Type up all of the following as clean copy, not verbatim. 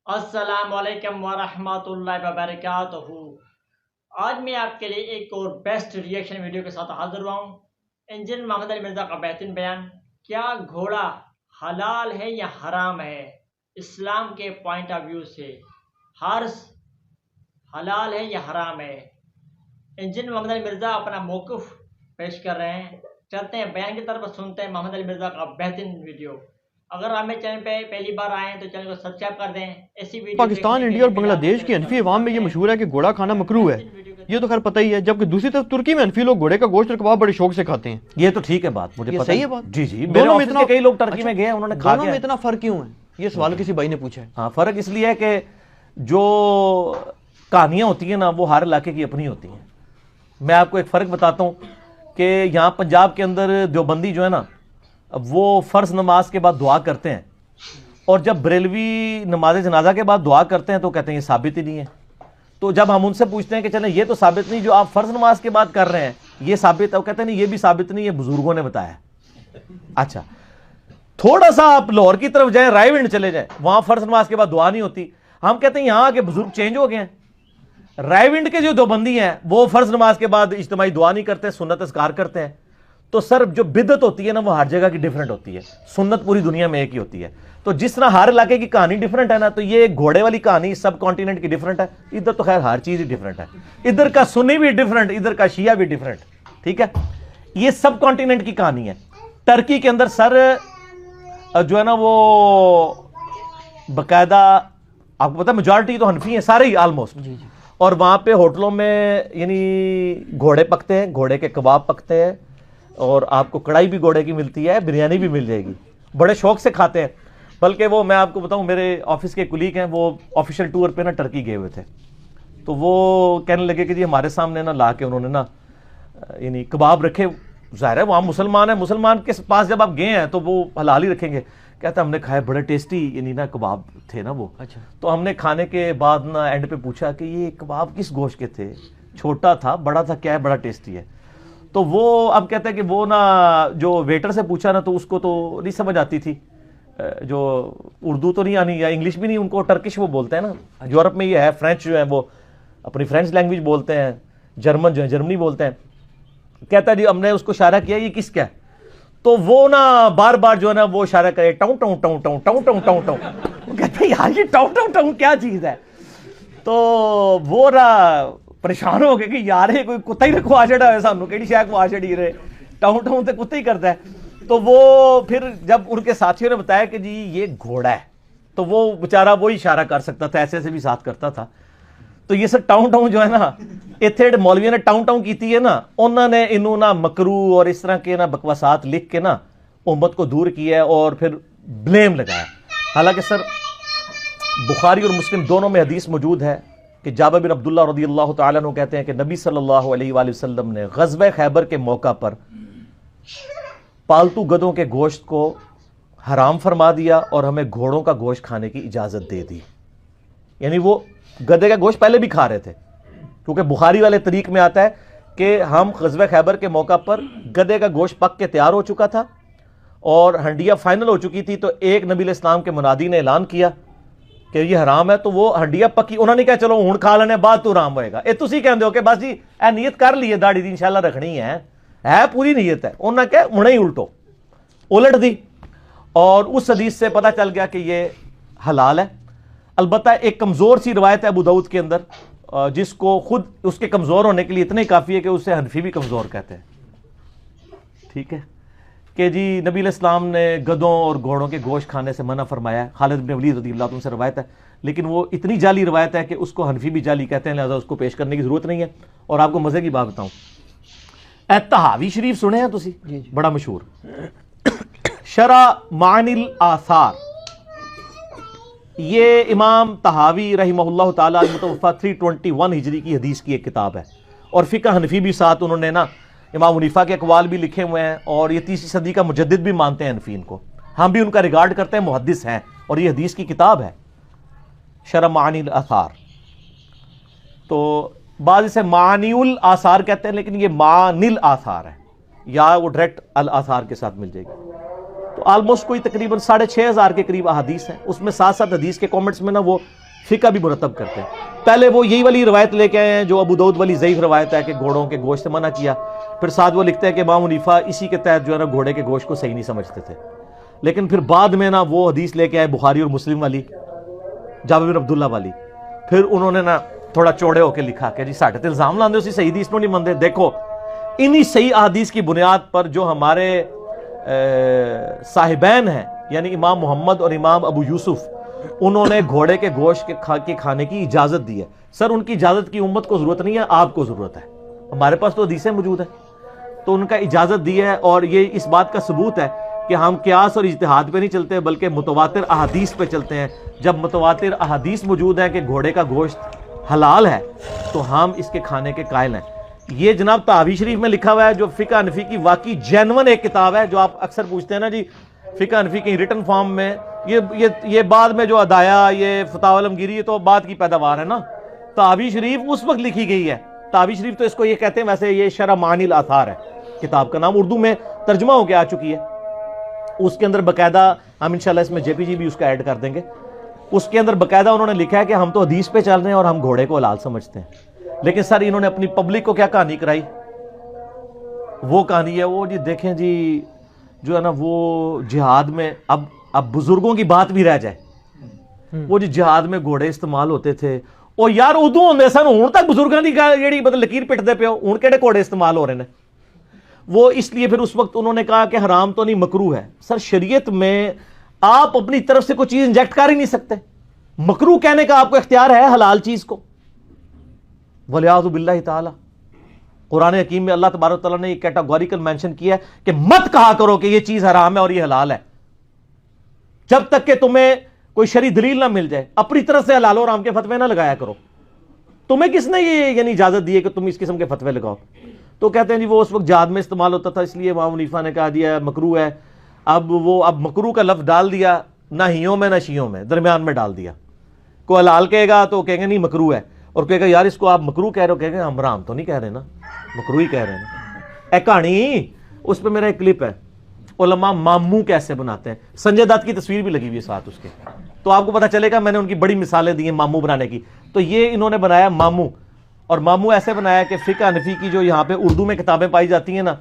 السلام علیکم ورحمۃ اللہ وبرکاتہ۔ آج میں آپ کے لیے ایک اور بیسٹ ریئیکشن ویڈیو کے ساتھ حاضر ہوا ہوں۔ انجینئر محمد علی مرزا کا بہترین بیان، کیا گھوڑا حلال ہے یا حرام ہے؟ اسلام کے پوائنٹ آف ویو سے ہارس حلال ہے یا حرام ہے؟ انجینئر محمد علی مرزا اپنا موقف پیش کر رہے ہیں۔ چلتے ہیں بیان کی طرف، سنتے ہیں محمد علی مرزا کا بہترین ویڈیو۔ اگر آپ میرے چینل پہ پہلی بار آئے ہیں تو چینل کو سبسکرائب کر دیں۔ ایسی ویڈیو پاکستان، انڈیا اور بنگلہ دیش کی حنفی عوام میں یہ مشہور ہے کہ گھوڑا کھانا مکروہ ہے، یہ تو خیر پتہ ہی ہے، جبکہ دوسری طرف ترکی میں حنفی لوگ گھوڑے کا گوشت اور کباب بڑے شوق سے کھاتے ہیں۔ یہ تو ٹھیک ہے بات، مجھے یہ پتہ صحیح ہے بات؟ جی جی، میرے دونوں میں آفس اتنا کے کئی لوگ ترکی میں گئے ہیں، انہوں نے کھا دونوں کے میں اتنا فرق کیوں ہے؟ یہ سوال کسی بھائی نے پوچھا ہے۔ ہاں، فرق اس لیے ہے کہ جو کہانیاں ہوتی ہیں نا وہ ہر علاقے کی اپنی ہوتی ہیں۔ میں آپ کو ایک فرق بتاتا ہوں کہ یہاں پنجاب کے اندر دیوبندی جو ہے نا وہ فرض نماز کے بعد دعا کرتے ہیں، اور جب بریلوی نماز جنازہ کے بعد دعا کرتے ہیں تو کہتے ہیں یہ ثابت ہی نہیں ہے۔ تو جب ہم ان سے پوچھتے ہیں کہ چلیں یہ تو ثابت نہیں جو آپ فرض نماز کے بعد کر رہے ہیں یہ ثابت ہے، وہ کہتے ہیں نہیں یہ بھی ثابت نہیں، یہ بزرگوں نے بتایا ہے۔ اچھا، تھوڑا سا آپ لاہور کی طرف جائیں، رائے ونڈ چلے جائیں، وہاں فرض نماز کے بعد دعا نہیں ہوتی۔ ہم کہتے ہیں یہاں آگے بزرگ چینج ہو گئے ہیں۔ رائے ونڈ کے جو دیوبندی ہیں وہ فرض نماز کے بعد اجتماعی دعا نہیں کرتے، سنت اذکار کرتے ہیں۔ تو سر جو بدعت ہوتی ہے نا وہ ہر جگہ کی ڈیفرنٹ ہوتی ہے، سنت پوری دنیا میں ایک ہی ہوتی ہے۔ تو جس طرح ہر علاقے کی کہانی ڈیفرنٹ ہے نا، تو یہ گھوڑے والی کہانی سب کانٹیننٹ کی ڈیفرنٹ ہے۔ ادھر تو خیر ہر چیز ہی ڈیفرنٹ ہے، ادھر کا سنی بھی ڈیفرنٹ، ادھر کا شیعہ بھی ڈیفرنٹ، ٹھیک ہے۔ یہ سب کانٹیننٹ کی کہانی ہے۔ ٹرکی کے اندر سر جو ہے نا وہ باقاعدہ آپ کو پتا میجورٹی تو حنفی ہیں سارے ہی آلموسٹ، اور وہاں پہ ہوٹلوں میں یعنی گھوڑے پکتے ہیں، گھوڑے کے کباب پکتے ہیں، اور آپ کو کڑھائی بھی گھوڑے کی ملتی ہے، بریانی بھی مل جائے گی، بڑے شوق سے کھاتے ہیں۔ بلکہ وہ میں آپ کو بتاؤں، میرے آفس کے کلیگ ہیں وہ آفیشیل ٹور پہ نا ٹرکی گئے ہوئے تھے، تو وہ کہنے لگے کہ جی ہمارے سامنے نا لا کے انہوں نے نا یعنی کباب رکھے، ظاہر ہے وہاں مسلمان ہیں، مسلمان کے پاس جب آپ گئے ہیں تو وہ حلال ہی رکھیں گے۔ کہتا ہم نے کھائے، بڑے ٹیسٹی یعنی نا کباب تھے نا وہ۔ اچھا، تو ہم نے کھانے کے بعد نا اینڈ پہ پوچھا کہ یہ کباب کس گوشت کے تھے، چھوٹا تھا بڑا تھا کیا ہے، بڑا ٹیسٹی ہے۔ تو وہ اب کہتے ہیں کہ وہ نا جو ویٹر سے پوچھا نا تو اس کو تو نہیں سمجھ آتی تھی، جو اردو تو نہیں آنی یا انگلش بھی نہیں، ان کو ٹرکش وہ بولتے ہیں نا، یورپ میں یہ ہے، فرینچ جو ہیں وہ اپنی فرینچ لینگویج بولتے ہیں، جرمن جو ہے جرمنی بولتے ہیں۔ کہتا ہے جی ہم نے اس کو اشارہ کیا یہ کس کا ہے، تو وہ نا بار بار جو ہے نا وہ اشارہ کرے ٹاؤں ٹاؤں ٹاؤں ٹاؤں ٹاؤں ٹاؤں ٹاؤں ٹاؤں، وہ کہتے ہیں یار یہ ٹاؤں ٹاؤں ٹاؤں کیا چیز ہے۔ تو وہ نا پریشان ہو گئے کہ یار یہ کوئی کتا ہی رکھوا چڑھا ہے سانو، کہڑی شاید کھوا چڑھی رہے، ٹاؤں ٹاؤں تے کتا ہی کرتا ہے۔ تو وہ پھر جب ان کے ساتھیوں نے بتایا کہ جی یہ گھوڑا ہے، تو وہ بیچارہ وہی اشارہ کر سکتا تھا، ایسے ایسے بھی ساتھ کرتا تھا۔ تو یہ سر ٹاؤں ٹاؤں جو ہے نا اتنے مولویوں نے ٹاؤں ٹاؤں کیتی ہے نا، انہوں نے انہوں نا مکرو اور اس طرح کے نا بکواسات لکھ کے نا امت کو دور کیا ہے اور پھر بلیم لگایا۔ حالانکہ سر بخاری اور مسلم دونوں میں حدیث موجود ہے کہ جابر بن عبداللہ رضی اللہ تعالیٰ عنہ کہتے ہیں کہ نبی صلی اللہ علیہ وآلہ وسلم نے غزوہ خیبر کے موقع پر پالتو گدوں کے گوشت کو حرام فرما دیا اور ہمیں گھوڑوں کا گوشت کھانے کی اجازت دے دی۔ یعنی وہ گدے کا گوشت پہلے بھی کھا رہے تھے، کیونکہ بخاری والے طریق میں آتا ہے کہ ہم غزوہ خیبر کے موقع پر گدے کا گوشت پک کے تیار ہو چکا تھا اور ہنڈیا فائنل ہو چکی تھی، تو ایک نبی علیہ السلام کے منادی نے اعلان کیا کہ یہ حرام ہے، تو وہ ہنڈیا پکی، انہوں نے کہا چلو ہوں کھا لینے بعد تو حرام ہوئے گا۔ یہ تسی کہندے ہو کہ بس جی اے نیت کر لیے داڑھی دی انشاءاللہ رکھنی ہے پوری نیت ہے، انہوں نے کہا ہنے ہی الٹ دی، اور اس حدیث سے پتہ چل گیا کہ یہ حلال ہے۔ البتہ ایک کمزور سی روایت ہے ابو داؤد کے اندر، جس کو خود اس کے کمزور ہونے کے لیے اتنا ہی کافی ہے کہ اسے حنفی بھی کمزور کہتے ہیں، ٹھیک ہے، کہ جی نبی علیہ السلام نے گدوں اور گھوڑوں کے گوشت کھانے سے منع فرمایا ہے۔ خالد بن ولید رضی اللہ عنہ سے روایت ہے، لیکن وہ اتنی جعلی روایت ہے کہ اس کو حنفی بھی جعلی کہتے ہیں، لہذا اس کو پیش کرنے کی ضرورت نہیں ہے۔ اور آپ کو مزے کی بات بتاؤں، طحاوی شریف سنے ہیں تسی؟ بڑا مشہور، شرح معانی الاثار، یہ امام طحاوی رحمہ اللہ تعالیٰ المتوفیٰ 321 ہجری کی حدیث کی ایک کتاب ہے، اور فقہ حنفی بھی ساتھ انہوں نے نا امام حنیفہ کے اقوال بھی لکھے ہوئے ہیں، اور یہ 3 صدی کا مجدد بھی مانتے ہیں حنفیین کو، ہم بھی ان کا ریگارڈ کرتے ہیں، محدث ہیں، اور یہ حدیث کی کتاب ہے شرح معانی الاثار۔ تو بعض اسے معانی الاثار کہتے ہیں، لیکن یہ معانی الاثار ہے، یا وہ ڈائریکٹ الاثار کے ساتھ مل جائے گی۔ تو آلموسٹ کوئی تقریباً 6,500 کے قریب احادیث ہیں. اس میں ساتھ ساتھ حدیث کے کامنٹس میں نا وہ فقہ بھی مرتب کرتے ہیں. پہلے وہ یہی والی روایت لے کے آئے ہیں جو ابو داؤد والی ضعیف روایت ہے کہ گھوڑوں کے گوشت سے منع کیا. پھر ساتھ وہ لکھتے ہیں کہ امام حنیفہ اسی کے تحت جو ہے نا گھوڑے کے گوشت کو صحیح نہیں سمجھتے تھے. لیکن پھر بعد میں نا وہ حدیث لے کے آئے بخاری اور مسلم والی, جابر بن عبداللہ والی. پھر انہوں نے نا تھوڑا چوڑے ہو کے لکھا کہ جی ساڈے تے الزام لاندے اسی صحیح حدیث نو نہیں مندے. دیکھو انہی صحیح احادیث کی بنیاد پر جو ہمارے صاحبین ہیں یعنی امام محمد اور امام ابو یوسف, انہوں نے گھوڑے کے گوشت کے کھانے کی اجازت دی ہے. سر ان کی اجازت کی امت کو ضرورت نہیں ہے, آپ کو ضرورت ہے. ہمارے پاس تو حدیثیں موجود ہیں, تو ان کا اجازت دی ہے. اور یہ اس بات کا ثبوت ہے کہ ہم قیاس اور اجتہاد پہ نہیں چلتے بلکہ متواتر احادیث پہ چلتے ہیں. جب متواتر احادیث موجود ہیں کہ گھوڑے کا گوشت حلال ہے تو ہم اس کے کھانے کے قائل ہیں. یہ جناب تحاوی شریف میں لکھا ہوا ہے جو فقہ حنفی کی واقعی جینون ایک کتاب ہے. جو آپ اکثر پوچھتے ہیں نا جی فقہ حنفی کی ریٹن فارم میں, یہ بعد میں جو ادایا یہ فتاوی علمگیری یہ تو بعد کی پیداوار ہے نا. تحاوی شریف اس وقت لکھی گئی ہے. تحاوی شریف تو اس کو یہ کہتے ہیں, ویسے یہ شرح معانی الاثار ہے کتاب کا نام, اردو میں ترجمہ ہو کے آ چکی ہے. اس کے اندر باقاعدہ ہم انشاءاللہ اس میں جے پی جی بھی اس کا ایڈ کر دیں گے. اس کے اندر باقاعدہ انہوں نے لکھا ہے کہ ہم تو حدیث پہ چل رہے ہیں اور ہم گھوڑے کو حلال سمجھتے ہیں. لیکن سر انہوں نے اپنی پبلک کو کیا کہانی کرائی, وہ کہانی ہے وہ جی دیکھیں جی جو ہے نا وہ جہاد میں اب بزرگوں کی بات بھی رہ جائے, وہ جی جہاد میں گھوڑے استعمال ہوتے تھے. اور یار ادو ہوندے سن, ہن تک بزرگاں دی جیڑی مطلب لکیر پٹدے پیو, ہن کیڑے گھوڑے استعمال ہو رہے ہیں. وہ اس لیے پھر اس وقت انہوں نے کہا کہ حرام تو نہیں مکروہ ہے. سر شریعت میں آپ اپنی طرف سے کوئی چیز انجیکٹ کر ہی نہیں سکتے. مکروہ کہنے کا آپ کو اختیار ہے حلال چیز کو, ولیعوذ باللہ تعالی. قرآن حکیم میں اللہ تبارک و تعالیٰ نے یہ کیٹاگوریکل مینشن کیا ہے کہ مت کہا کرو کہ یہ چیز حرام ہے اور یہ حلال ہے جب تک کہ تمہیں کوئی شرعی دلیل نہ مل جائے. اپنی طرف سے حلال و حرام کے فتوے نہ لگایا کرو. تمہیں کس نے یہ یعنی اجازت دی ہے کہ تم اس قسم کے فتوے لگاؤ؟ تو کہتے ہیں جی وہ اس وقت جہاد میں استعمال ہوتا تھا اس لیے امام حنیفہ نے کہا دیا مکروہ ہے. اب مکروہ کا لفظ ڈال دیا, نہ ہیوں میں نہ شیوں میں, درمیان میں ڈال دیا. کوئی حلال کہے گا تو کہیں گے نہیں مکروہ ہے, اور کہے گا یار اس کو آپ مکروہ کہہ رہے ہو, کہیں گے ہم حرام تو نہیں کہہ رہے نا, مکروہ ہی کہہ رہے ہیں نا. اے کہانی اس پہ میرا ایک کلپ ہے, علماء ماموں کیسے بناتے ہیں. سنجے دت کی تصویر بھی لگی ہوئی ہے ساتھ اس کے, تو آپ کو پتہ چلے گا میں نے ان کی بڑی مثالیں دی ہیں ماموں بنانے کی. تو یہ انہوں نے بنایا ماموں, اور ماموں ایسے بنایا کہ فقہ حنفی کی جو یہاں پہ اردو میں کتابیں پائی جاتی ہیں نا,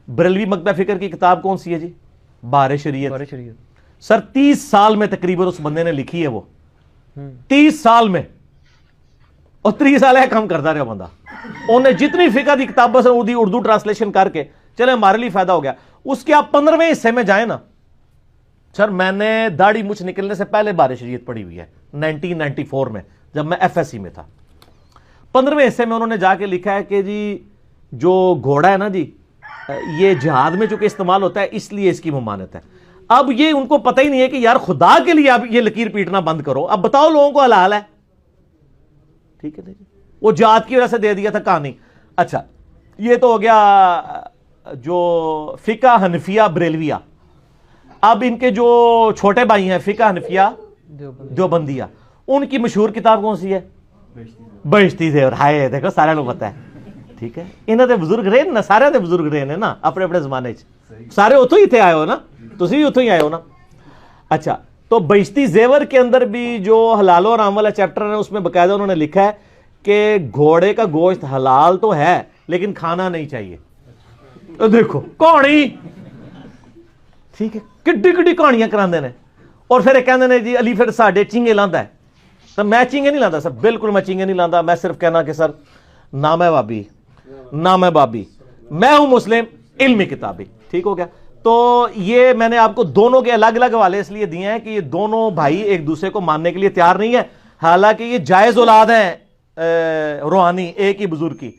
بریلوی مکتبہ فکر کی کتاب کون سی ہے جی, بہار شریعت. سر 30 سال میں تقریباً اس بندے نے لکھی ہے, وہ 30 سال میں, اور 30 سال ہے کم کرتا رہا بندہ. انہیں جتنی فقہ دی کتابوں سے اردو ٹرانسلیشن کر کے چلے ہمارے لیے فائدہ ہو گیا. اس کے آپ 15ویں حصے میں جائیں نا, سر میں نے داڑھی مچھ نکلنے سے پہلے بہار شریعت پڑھی ہوئی ہے 1994 میں جب میں ایف ایس سی میں تھا. 15ویں حصے میں انہوں نے جا کے لکھا ہے کہ جی جو گھوڑا ہے نا جی یہ جہاد میں چونکہ استعمال ہوتا ہے اس لیے اس کی ممانعت ہے. اب یہ ان کو پتہ ہی نہیں ہے کہ یار خدا کے لیے اب یہ لکیر پیٹنا بند کرو, اب بتاؤ لوگوں کو حلال ہے. ٹھیک ہے, وہ جہاد کی وجہ سے دے دیا تھا کہانی. اچھا یہ تو ہو گیا جو فقہ حنفیہ بریلویہ. اب ان کے جو چھوٹے بھائی ہیں فقہ حنفیہ دیوبندیہ, ان کی مشہور کتاب کون سی ہے, بہشتی زیور. ہائے دیکھو سارے لوگ پتہ ہے. ٹھیک ہے, انہوں نے بزرگ رہے نا, سارے دے بزرگ رہے نا اپنے اپنے زمانے سارے اتوں ہی تھے آئے ہو نا, تسی بھی اتوں ہی آئے ہو نا. اچھا تو بہشتی زیور کے اندر بھی جو حلال و حرام والا چیپٹر ہے اس میں باقاعدہ انہوں نے لکھا ہے کہ گھوڑے کا گوشت حلال تو ہے لیکن کھانا نہیں چاہیے. دیکھو کہانی, ٹھیک ہے, کڈی کڈی کہانیاں کراندے نے. اور پھر کہندے نے جی علی پھر ساڈے چنگے لاندا ہے. تو میں چنگے نہیں لاندا سر, بالکل میں چنگے نہیں لاندا. میں صرف کہنا کہ سر نہ میں بابی نہ میں بابی, میں ہوں مسلم علمی کتابی. ٹھیک ہو گیا. تو یہ میں نے آپ کو دونوں کے الگ الگ حوالے اس لیے دیے ہیں کہ یہ دونوں بھائی ایک دوسرے کو ماننے کے لیے تیار نہیں ہے, حالانکہ یہ جائز اولاد ہیں روحانی ایک ہی بزرگ کی.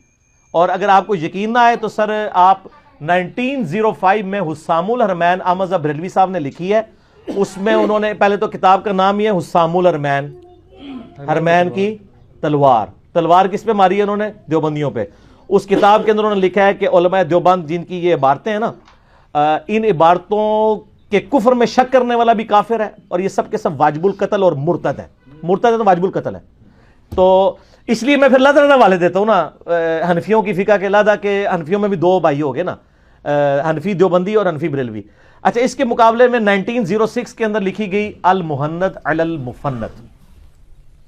اور اگر آپ کو یقین نہ آئے تو سر آپ 1905 میں حسام الحرمین احمد بریلوی صاحب نے لکھی ہے. اس میں انہوں نے پہلے تو کتاب کا نام ہی ہے حسام الحرمین, حرمین کی تلوار. تلوار کس پہ ماری ہے انہوں نے, دیوبندیوں پہ. اس کتاب کے اندر انہوں نے لکھا ہے کہ علماء دیوبند جن کی یہ عبارتیں ہیں نا, ان عبارتوں کے کفر میں شک کرنے والا بھی کافر ہے, اور یہ سب کے سب واجب القتل اور مرتد ہے. مرتد ہے تو واجب القتل ہے. تو اس لیے میں پھر لادہ والے دیتا ہوں نا حنفیوں کی فقہ کے لادہ, کہ حنفیوں میں بھی دو بھائی ہو گئے نا, حنفی دیوبندی اور حنفی بریلوی. اچھا اس کے مقابلے میں 1906 کے اندر لکھی گئی المحند علی المفند.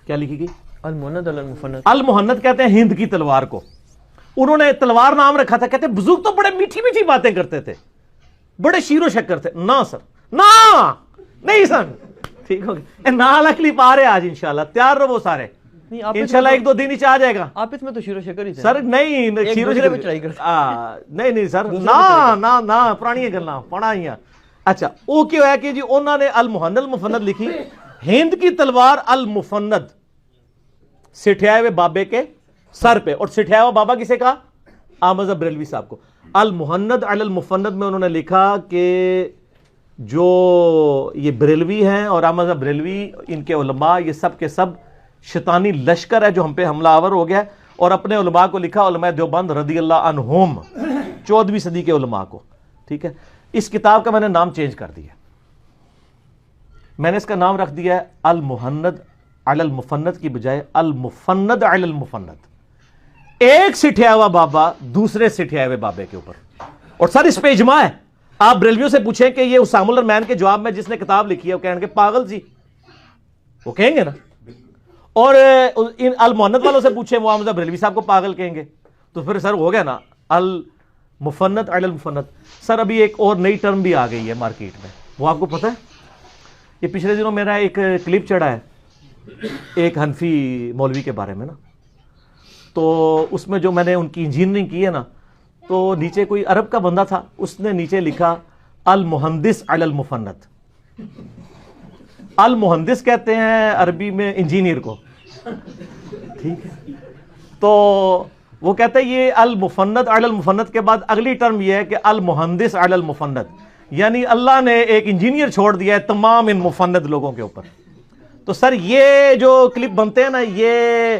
کیا لکھی گئی؟ المحند علی المفند. المحند کہتے ہیں ہند کی تلوار کو. انہوں نے تلوار نام رکھا تھا. کہتے ہیں بزرگ تو بڑے میٹھی میٹھی باتیں کرتے تھے, بڑے شیر و شکر تھے. نہ سر, نہ نہیں سر, ٹھیک ہو گیا. نہ کلپ آ رہے آج انشاءاللہ, تیار رہو سارے, انشاءاللہ ایک دو دن ہی آ جائے گا. آپ اس میں تو شیر و شکر ہی تھے سر. نہیں شیر و شکر نہیں سر, نہ پرانی گلاں پڑھا ہی. اچھا وہ کیا ہے کہ جی انہوں نے المحند المفند لکھی, ہند کی تلوار المفند سٹھائے ہوئے بابے کے سر پہ. اور سٹھایا ہوا بابا کسے کہا؟ احمد بریلوی صاحب کو. المحند علی المفند میں انہوں نے لکھا کہ جو یہ بریلوی ہیں اور احمد بریلوی, ان کے علماء, یہ سب کے سب شیطانی لشکر ہے جو ہم پہ حملہ آور ہو گیا ہے. اور اپنے علماء کو لکھا, علماء دیوبند رضی اللہ عنہم, 14ویں صدی کے علماء کو. ٹھیک ہے, اس کتاب کا میں نے نام چینج کر دیا. میں نے اس کا نام رکھ دیا ہے المحند علی المفند کی بجائے المفند علی المفند. ایک سٹھیا ہوا بابا دوسرے سٹھیا ہوئے بابے کے اوپر. اور سر اس پہ اجماع ہے. آپ بریلویوں سے پوچھیں کہ یہ اسام الرحمن کے جواب میں جس نے کتاب لکھی ہے وہ کہیں گے پاگل جی, وہ کہیں گے نا. اور ان المحند والوں سے پوچھیں وہ احمد بریلوی صاحب کو پاگل کہیں گے. تو پھر سر ہو گیا نا المفند علی المفند. سر ابھی ایک اور نئی ٹرم بھی آ گئی ہے مارکیٹ میں, وہ آپ کو پتہ ہے؟ یہ پچھلے دنوں میرا ایک کلپ چڑھا ہے ایک حنفی مولوی کے بارے میں نا, تو اس میں جو میں نے ان کی انجینئرنگ کی ہے نا, تو نیچے کوئی عرب کا بندہ تھا, اس نے نیچے لکھا المہندس علی المفند. المہندس کہتے ہیں عربی میں انجینئر کو, ٹھیک ہے. تو وہ کہتے ہیں یہ المفند علی المفند کے بعد اگلی ٹرم یہ ہے کہ المہندس علی المفند, یعنی اللہ نے ایک انجینئر چھوڑ دیا ہے تمام ان مفند لوگوں کے اوپر. تو سر یہ جو کلپ بنتے ہیں نا, یہ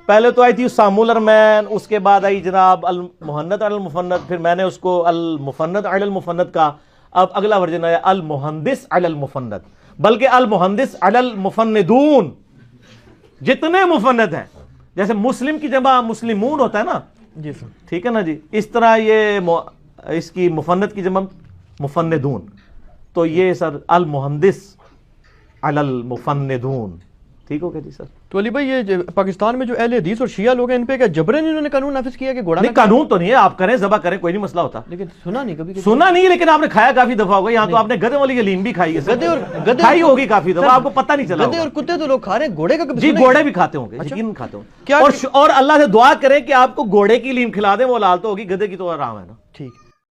پہلے تو آئی تھی اسام الرحمن, اس کے بعد آئی جناب المحند علی المفند, پھر میں نے اس کو المفند علی المفند کا, اب اگلا ورژن ہے المہندس علی المفند. بلکہ المہندس علی المفندون, جتنے مفند ہیں, جیسے مسلم کی جمع مسلمون ہوتا ہے نا, جی سر, ٹھیک ہے نا جی, اس طرح یہ اس کی مفند کی جمع مفندون. تو یہ سر المہندس علی المفندون, ٹھیک ہو گیا جی سر. تو علی بھائی یہ پاکستان میں جو اہل حدیث اور شیعہ لوگ ہیں ان پہ کیا جبرن انہوں نے قانون نافذ کیا کہ گھوڑا نہیں, قانون تو نہیں ہے, آپ کریں ذبح کریں کوئی نہیں مسئلہ ہوتا. لیکن سنا نہیں کبھی, سنا نہیں, لیکن آپ نے کھایا کافی دفعہ ہوگا. یہاں تو آپ نے گدھے والی حلیم بھی کھائی ہے, گدھے اور گدھے کھائی ہوگی کافی دفعہ, آپ کو پتہ نہیں چلا. گدھے اور کتے تو لوگ کھا رہے ہیں, گھوڑے کا کبھی جی گھوڑے بھی کھاتے ہوں گے, یقیناً کھاتے ہوں. اور اللہ سے دعا کریں کہ آپ کو گھوڑے کی حلیم کھلا دیں, وہ حلال تو ہوگی, گدھے کی تو حرام ہے نا. ٹھیک.